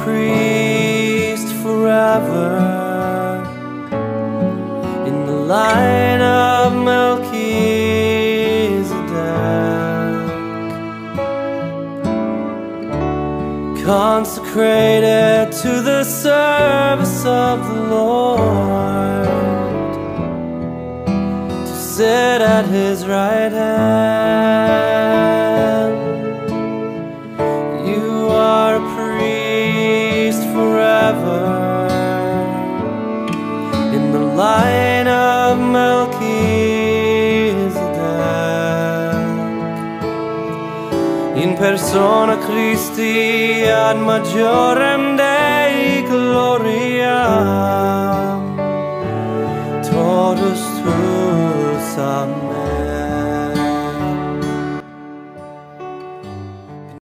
priest forever in the line of Melchizedek, consecrated to the service of the Lord, to sit at His right hand. You are a priest forever in the line of Melchizedek, in persona Christi ad majorem Dei gloria, totus tuus. Amen.